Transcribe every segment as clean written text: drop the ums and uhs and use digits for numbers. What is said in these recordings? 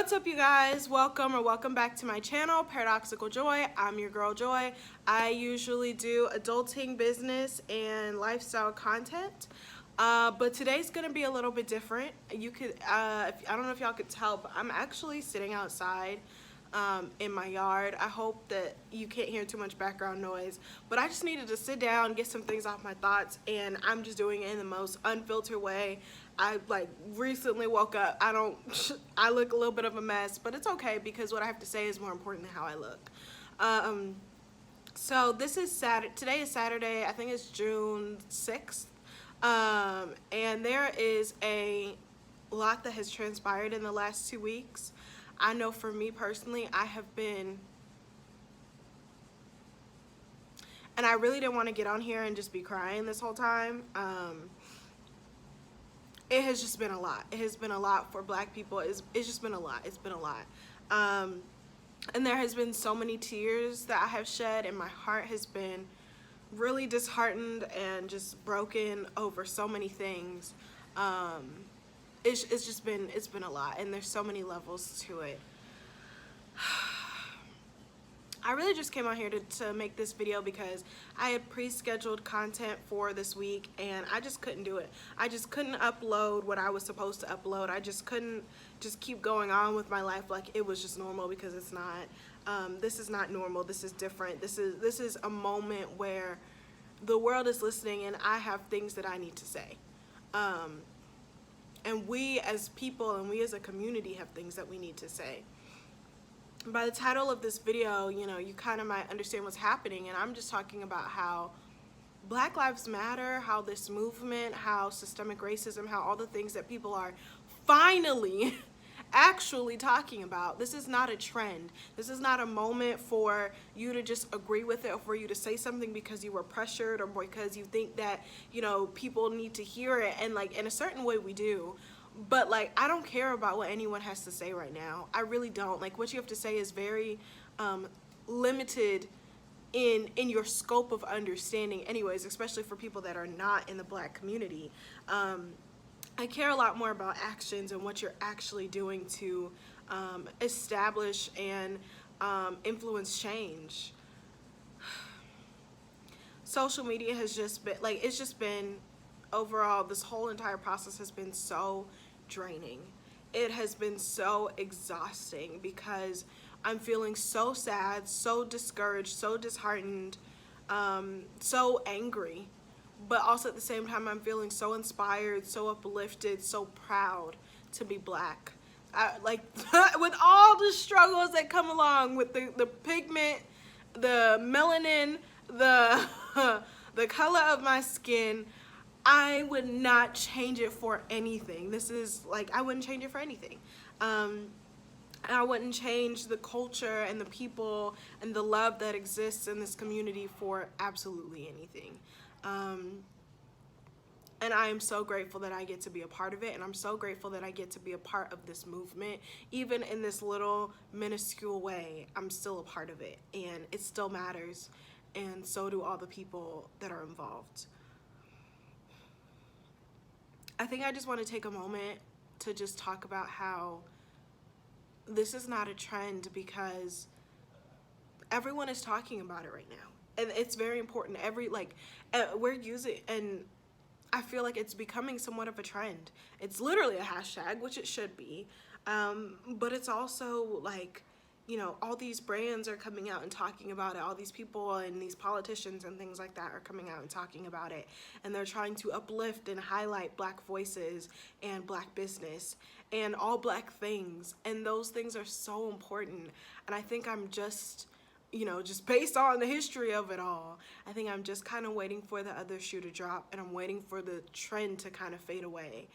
What's up, you guys? Welcome back to my channel, Paradoxical Joy. I'm your girl Joy. I usually do adulting, business, and lifestyle content, but today's gonna be a little bit different. You could, I don't know if y'all could tell, but I'm actually sitting outside in my yard. I hope that you can't hear too much background noise, but I just needed to sit down, get some things off my thoughts, and I'm just doing it in the most unfiltered way. I recently woke up. I look a little bit of a mess, but it's okay because what I have to say is more important than how I look. So this is Saturday. Today is Saturday. I think it's June 6th. And there is a lot that has transpired in the last 2 weeks. I know for me personally, I have been, and I really didn't want to get on here and just be crying this whole time. It has just been a lot. It has been a lot for Black people. It's just been a lot. It's been a lot. And there has been so many tears that I have shed, and my heart has been really disheartened and just broken over so many things. It's been a lot, and there's so many levels to it. I really just came out here to make this video because I had pre-scheduled content for this week, and I just couldn't do it. I just couldn't upload what I was supposed to upload. I just couldn't just keep going on with my life like it was just normal, because it's not. This is not normal. This is different. This is a moment where the world is listening, and I have things that I need to say. And we as people and we as a community have things that we need to say. By the title of this video, you know, you kind of might understand what's happening, and I'm just talking about how Black Lives Matter, how this movement, how systemic racism, how all the things that people are finally actually talking about. This is not a trend. This is not a moment for you to just agree with it, or for you to say something because you were pressured or because you think that, you know, people need to hear it. And like, in a certain way we do. But like, I don't care about what anyone has to say right now. I really don't. Like, what you have to say is very limited in your scope of understanding anyways, especially for people that are not in the Black community. I care a lot more about actions and what you're actually doing to establish and influence change. Social media has just been, like, it's just been, overall, this whole entire process has been so draining. It has been so exhausting because I'm feeling so sad, so discouraged, so disheartened, so angry. But also at the same time, I'm feeling so inspired, so uplifted, so proud to be Black. Like, with all the struggles that come along with the pigment, the melanin, the the color of my skin, I would not change it for anything. This is like, I wouldn't change it for anything. I wouldn't change the culture and the people and the love that exists in this community for absolutely anything. And I am so grateful that I get to be a part of it, and I'm so grateful that I get to be a part of this movement. Even in this little minuscule way, I'm still a part of it, and it still matters, and so do all the people that are involved. I think I just want to take a moment to just talk about how this is not a trend, because everyone is talking about it right now, and it's very important. We're using, and I feel like it's becoming somewhat of a trend. It's literally a hashtag, which it should be, but it's also like, you know, all these brands are coming out and talking about it. All these people and these politicians and things like that are coming out and talking about it, and they're trying to uplift and highlight Black voices and Black business and all Black things, and those things are so important. And I think I'm just, you know, just based on the history of it all, I think I'm just kind of waiting for the other shoe to drop, and I'm waiting for the trend to kind of fade away,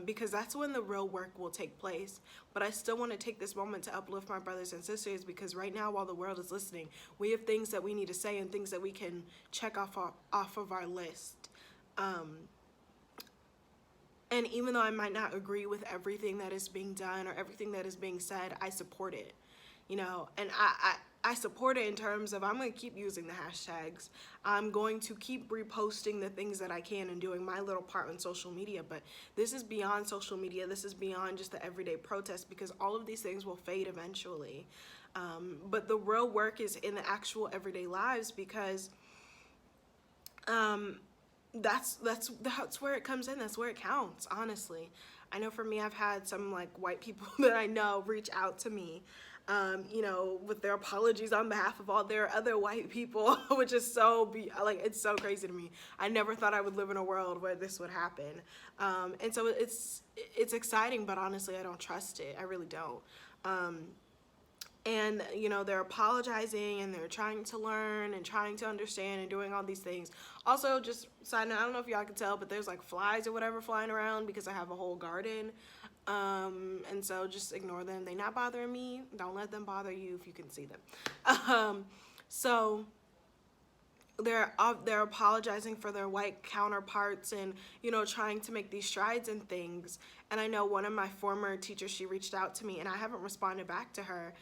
because that's when the real work will take place. But I still want to take this moment to uplift my brothers and sisters, because right now, while the world is listening, we have things that we need to say and things that we can check off of our list. And even though I might not agree with everything that is being done or everything that is being said, I support it, you know. And I support it in terms of I'm going to keep using the hashtags. I'm going to keep reposting the things that I can and doing my little part on social media. But this is beyond social media. This is beyond just the everyday protest, because all of these things will fade eventually. But the real work is in the actual everyday lives, because that's where it comes in. That's where it counts, honestly. I know for me, I've had some like white people that I know reach out to me, you know, with their apologies on behalf of all their other white people, which is it's so crazy to me. I never thought I would live in a world where this would happen. And so it's exciting, but honestly, I don't trust it. I really don't. And, you know, they're apologizing and they're trying to learn and trying to understand and doing all these things. Also, just side note, I don't know if y'all can tell, but there's like flies or whatever flying around because I have a whole garden. And so just ignore them. They're not bothering me. Don't let them bother you if you can see them. So they're apologizing for their white counterparts and, you know, trying to make these strides and things. And I know one of my former teachers, she reached out to me and I haven't responded back to her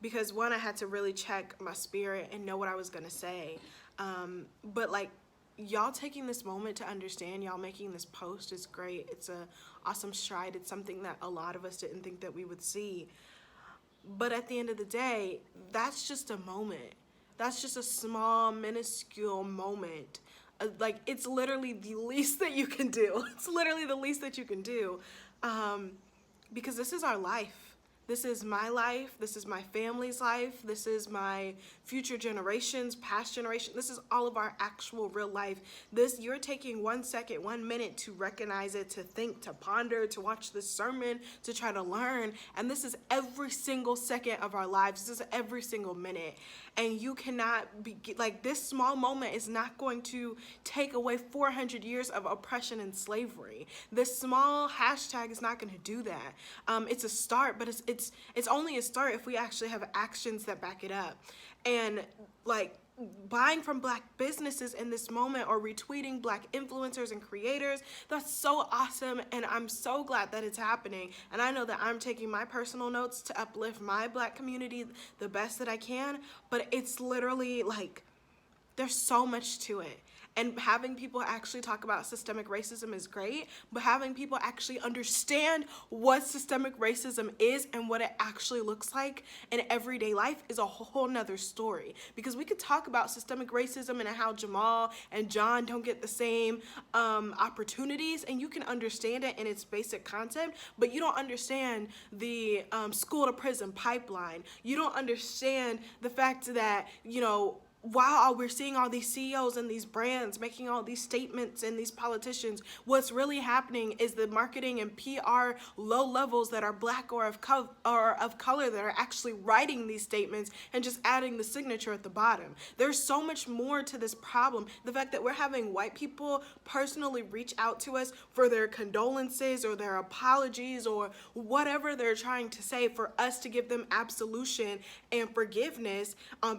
because, one, I had to really check my spirit and know what I was going to say. But like, y'all taking this moment to understand, y'all making this post is great. It's a awesome stride. It's something that a lot of us didn't think that we would see. But at the end of the day, that's just a moment. That's just a small, minuscule moment. Like, it's literally the least that you can do. It's literally the least that you can do. Because this is our life. This is my life. This is my family's life. This is my future generations, past generation. This is all of our actual real life. You're taking 1 second, 1 minute to recognize it, to think, to ponder, to watch this sermon, to try to learn. And this is every single second of our lives. This is every single minute. And you cannot be, like, this small moment is not going to take away 400 years of oppression and slavery. This small hashtag is not going to do that. It's a start, but it's only a start if we actually have actions that back it up. And like, buying from black businesses in this moment or retweeting black influencers and creators, that's so awesome, and I'm so glad that it's happening. And I know that I'm taking my personal notes to uplift my black community the best that I can, but it's literally like, there's so much to it. And having people actually talk about systemic racism is great, but having people actually understand what systemic racism is and what it actually looks like in everyday life is a whole nother story. Because we could talk about systemic racism and how Jamal and John don't get the same opportunities, and you can understand it in its basic concept, but you don't understand the school to prison pipeline. You don't understand the fact that, you know, while we're seeing all these CEOs and these brands making all these statements and these politicians, what's really happening is the marketing and PR low levels that are black or of color that are actually writing these statements and just adding the signature at the bottom. There's so much more to this problem. The fact that we're having white people personally reach out to us for their condolences or their apologies or whatever they're trying to say, for us to give them absolution and forgiveness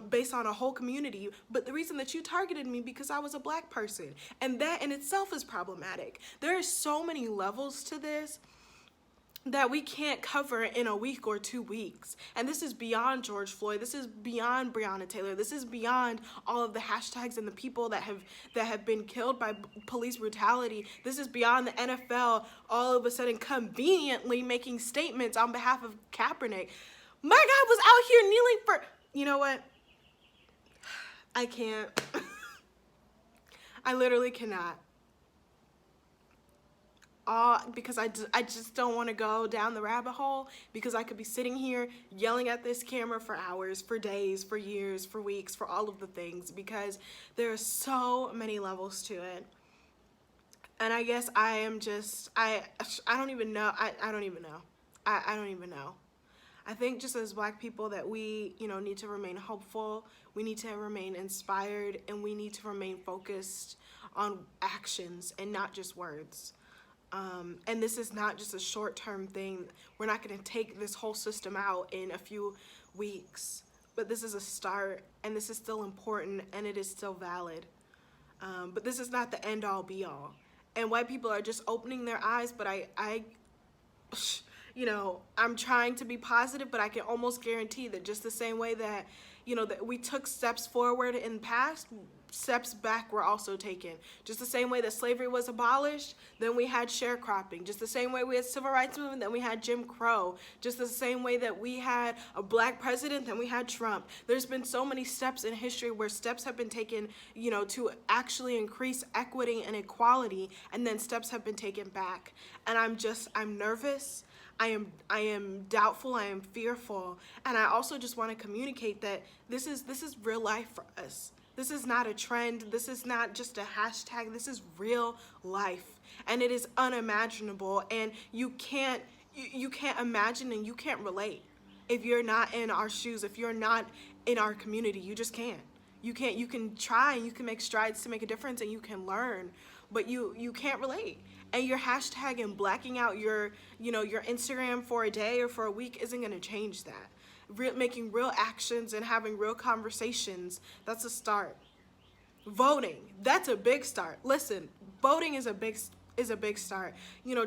based on a whole community. But the reason that you targeted me because I was a black person, and that in itself is problematic. There are so many levels to this that we can't cover in a week or 2 weeks. And this is beyond George Floyd. This is beyond Breonna Taylor. This is beyond all of the hashtags and the people that have been killed by police brutality. This is beyond the NFL all of a sudden conveniently making statements on behalf of Kaepernick. My guy was out here kneeling for, you know what? I can't. I literally cannot. Because I just don't want to go down the rabbit hole, because I could be sitting here yelling at this camera for hours, for days, for years, for weeks, for all of the things, because there are so many levels to it. And I guess I am just, I don't even know. I don't even know. I don't even know. I think just as black people that we, you know, need to remain hopeful, we need to remain inspired, and we need to remain focused on actions and not just words. And this is not just a short-term thing. We're not going to take this whole system out in a few weeks, but this is a start, and this is still important, and it is still valid. But this is not the end-all be-all. And white people are just opening their eyes, but I'm trying to be positive, but I can almost guarantee that just the same way that, that we took steps forward in the past, steps back were also taken. Just the same way that slavery was abolished, then we had sharecropping. Just the same way we had civil rights movement, then we had Jim Crow. Just the same way that we had a black president, then we had Trump. There's been so many steps in history where steps have been taken, to actually increase equity and equality, and then steps have been taken back. And I'm nervous. I am doubtful, I am fearful, and I also just want to communicate that this is real life for us. This is not a trend, this is not just a hashtag, this is real life. And it is unimaginable, and you can't imagine and you can't relate if you're not in our shoes, if you're not in our community. You just can't. You can try and you can make strides to make a difference and you can learn, but you can't relate. And your hashtag and blacking out your Instagram for a day or for a week isn't going to change that. Making real actions and having real conversations, that's a start. Voting, that's a big start. Listen, voting is a big start.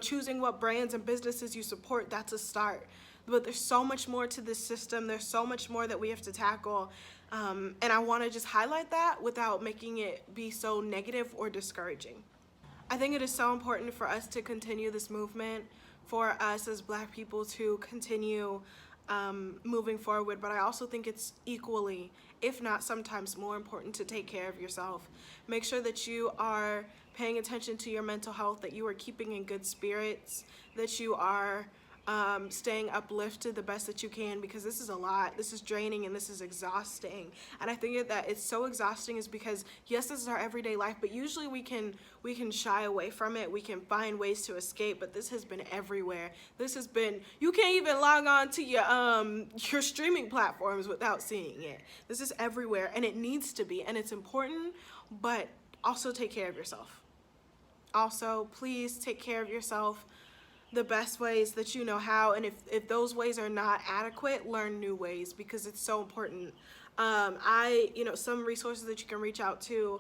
Choosing what brands and businesses you support, that's a start. But there's so much more to this system. There's so much more that we have to tackle. And I want to just highlight that without making it be so negative or discouraging. I think it is so important for us to continue this movement, for us as Black people to continue moving forward, but I also think it's equally, if not sometimes more important, to take care of yourself. Make sure that you are paying attention to your mental health, that you are keeping in good spirits, that you are staying uplifted the best that you can, because this is a lot. This is draining and this is exhausting. And I think that it's so exhausting is because, yes, this is our everyday life, but usually we can shy away from it. We can find ways to escape, but this has been everywhere. This has been, you can't even log on to your streaming platforms without seeing it. This is everywhere, and it needs to be, and it's important, but also take care of yourself. Also, please take care of yourself the best ways that you know how, and if those ways are not adequate, learn new ways, because it's so important. Some resources that you can reach out to,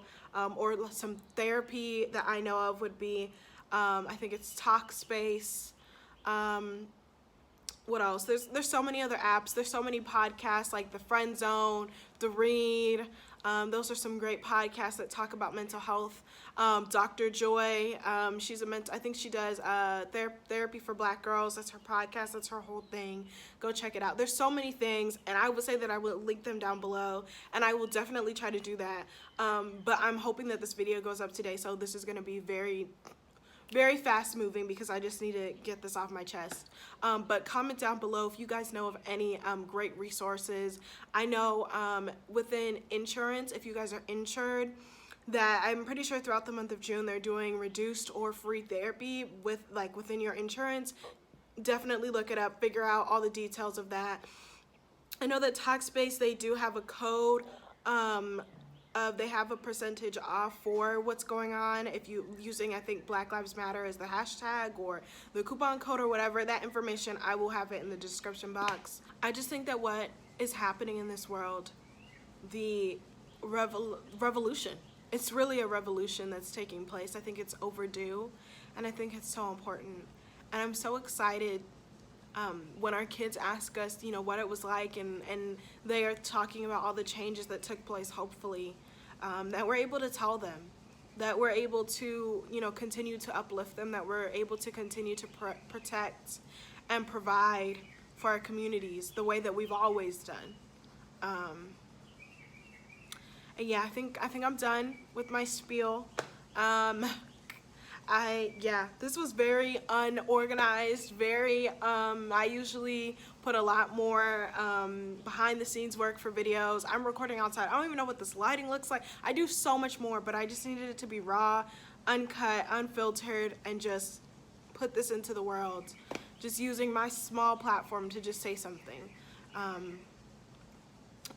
or some therapy that I know of would be, I think it's Talkspace. What else? There's so many other apps. There's so many podcasts like The Friend Zone, The Read. Those are some great podcasts that talk about mental health. Dr. Joy, I think she does therapy for Black girls. That's her podcast. That's her whole thing. Go check it out. There's so many things, and I would say that I will link them down below, and I will definitely try to do that. But I'm hoping that this video goes up today, so this is going to be very, very fast moving because I just need to get this off my chest. But comment down below if you guys know of any great resources. I know within insurance, if you guys are insured, that I'm pretty sure throughout the month of June they're doing reduced or free therapy within your insurance. Definitely look it up, figure out all the details of that. I know that Talkspace, they do have a code. They have a percentage off for what's going on if you using, I think, Black Lives Matter as the hashtag or the coupon code or whatever. That information, I will have it in the description box. I just think that what is happening in this world, the revolution, it's really a revolution that's taking place. I think it's overdue, and I think it's so important. And I'm so excited when our kids ask us, what it was like, and they are talking about all the changes that took place, hopefully, that we're able to tell them, that we're able to, continue to uplift them, that we're able to continue to protect and provide for our communities the way that we've always done. And yeah, I think I'm done with my spiel. This was very unorganized, I usually put a lot more behind the scenes work for videos. I'm recording outside. I don't even know what this lighting looks like. I do so much more, but I just needed it to be raw, uncut, unfiltered, and just put this into the world. Just using my small platform to just say something.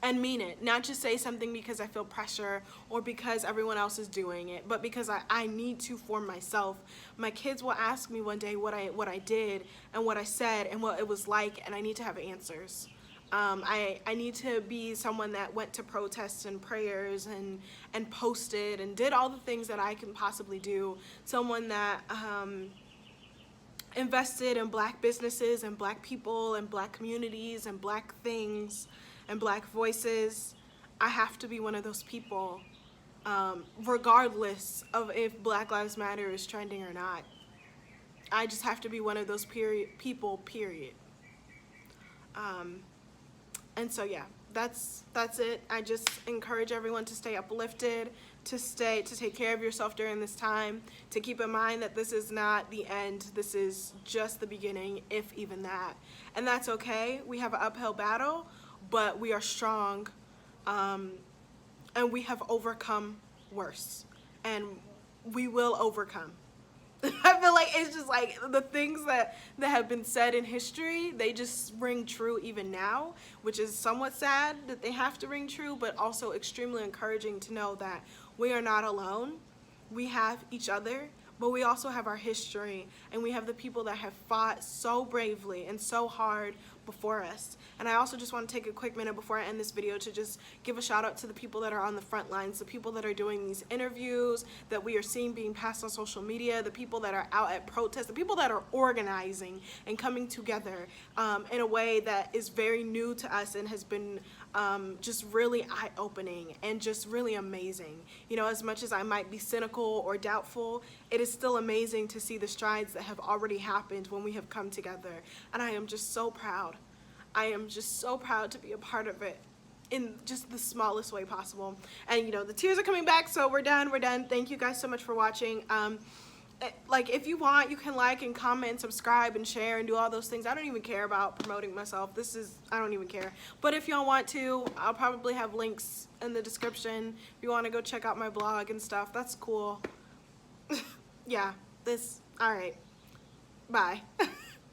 And mean it, not just say something because I feel pressure or because everyone else is doing it, but because I need to for myself. My kids will ask me one day what I did and what I said and what it was like, and I need to have answers. I need to be someone that went to protests and prayers and posted and did all the things that I can possibly do. Someone that invested in black businesses and black people and black communities and black things and black voices. I have to be one of those people, regardless of if Black Lives Matter is trending or not. I just have to be one of those people, period. And so yeah, that's it. I just encourage everyone to stay uplifted, to take care of yourself during this time, to keep in mind that this is not the end. This is just the beginning, if even that. And that's okay. We have an uphill battle, but we are strong, and we have overcome worse, and we will overcome. I feel like it's just like the things that have been said in history, they just ring true even now, which is somewhat sad that they have to ring true, but also extremely encouraging to know that we are not alone. We have each other, but we also have our history, and we have the people that have fought so bravely and so hard before us. And I also just want to take a quick minute before I end this video to just give a shout out to the people that are on the front lines, the people that are doing these interviews that we are seeing being passed on social media, the people that are out at protests, the people that are organizing and coming together in a way that is very new to us and has been just really eye-opening and just really amazing. You know, as much as I might be cynical or doubtful, it is still amazing to see the strides that have already happened when we have come together. And I am just so proud. I am just so proud to be a part of it in just the smallest way possible. And you know, the tears are coming back, so we're done. Thank you guys so much for watching. Like, if you want, you can like and comment and subscribe and share and do all those things. I don't even care about promoting myself. I don't even care. But if y'all want to, I'll probably have links in the description if you want to go check out my blog and stuff. That's cool. Yeah, all right. Bye.